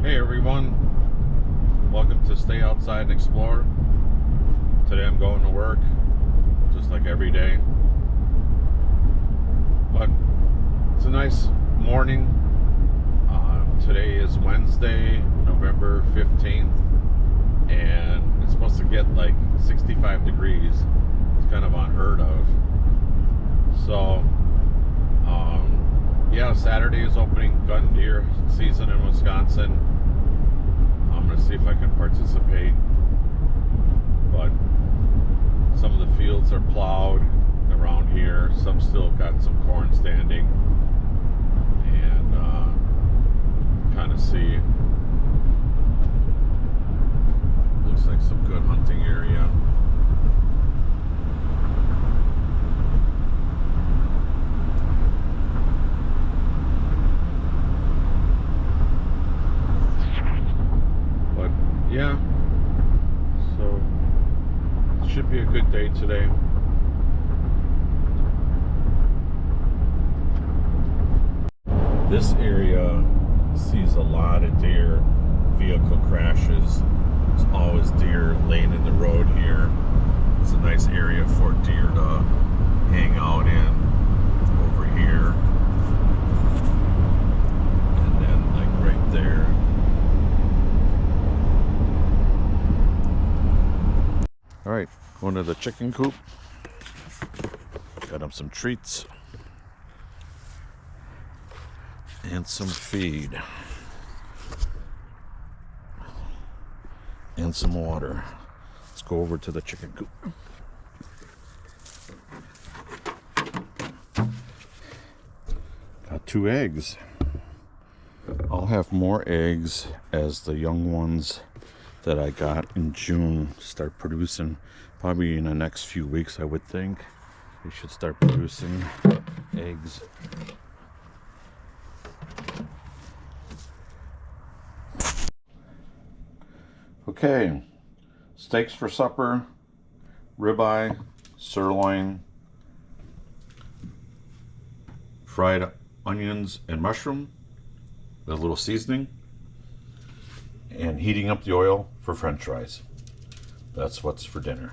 Hey everyone, welcome to Stay Outside and Explore. Today I'm going to work, just like every day. But it's a nice morning. Today is Wednesday, November 15th, and it's supposed to get like 65 degrees. It's kind of unheard of. So, yeah, Saturday is opening gun deer season in Wisconsin. I'm going to see if I can participate. But some of the fields are plowed around here. Some still got some corn standing. And kind of see. Looks like some good hunting area. Yeah, so it should be a good day today. This area sees a lot of deer, vehicle crashes. There's always deer laying in the road here. It's a nice area for deer to hang out in over here. And then like right there. All right, going to the chicken coop. Got them some treats and some feed and some water. Let's go over to the chicken coop. Got 2 eggs. I'll have more eggs as the young ones that I got in June start producing. Probably in the next few weeks, I would think they should start producing eggs. Okay, steaks for supper, ribeye, sirloin, fried onions and mushroom, a little seasoning, and heating up the oil for French fries. That's what's for dinner.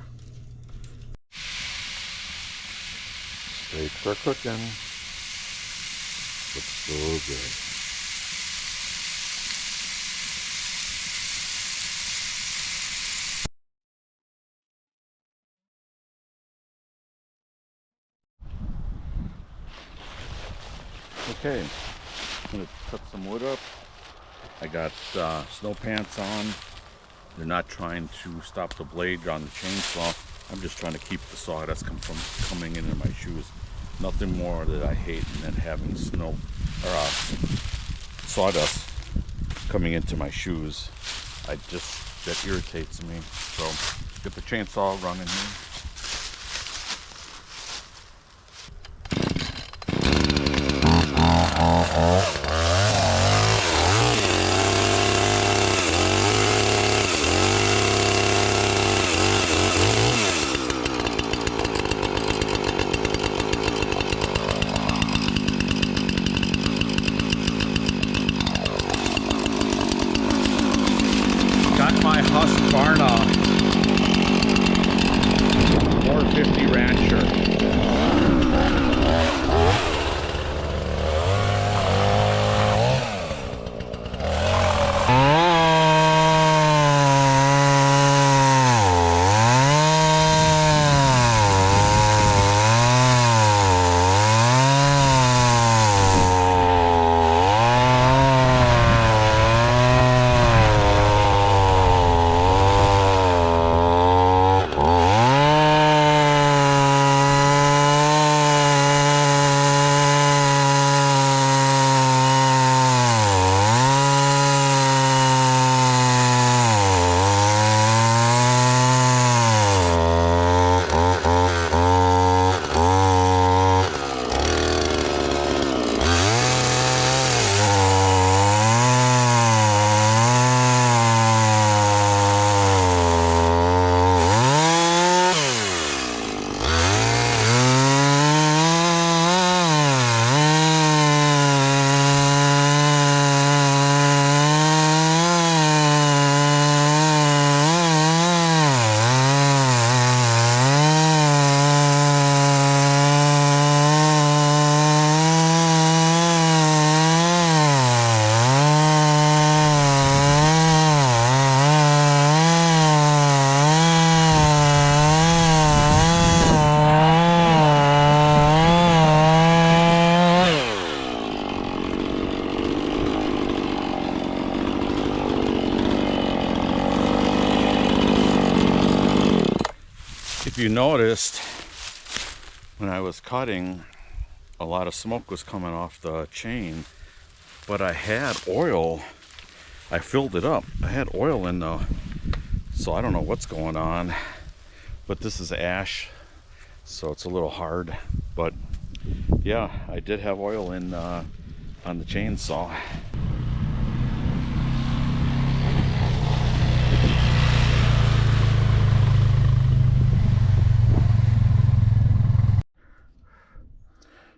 Steaks are cooking. Looks so good. Okay, I'm gonna cut some wood up. I got snow pants on. They're not trying to stop the blade on the chainsaw. I'm just trying to keep the sawdust from coming into my shoes. Nothing more that I hate than having snow or sawdust coming into my shoes. That irritates me. So get the chainsaw running here. My Husqvarna you noticed, when I was cutting, a lot of smoke was coming off the chain, but I had oil. I filled it up. I had oil in the, so I don't know what's going on, but this is ash, so it's a little hard. But yeah, I did have oil in on the chainsaw.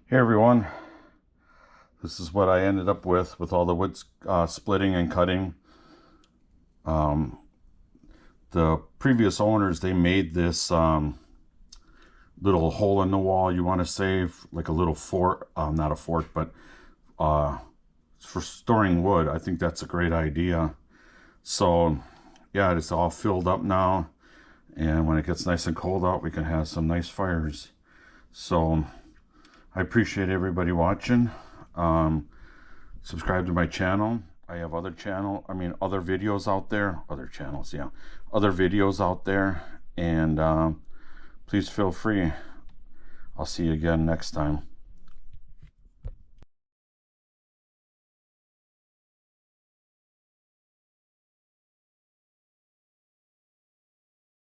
Hey everyone, this is what I ended up with all the wood splitting and cutting. The previous owners, they made this little hole in the wall, you want to say, like a little fort, not a fort, but for storing wood. I think that's a great idea. So yeah, it's all filled up now, and when it gets nice and cold out, we can have some nice fires. So I appreciate everybody watching. Subscribe to my channel. I have other videos out there, other videos out there, and please feel free. I'll see you again next time.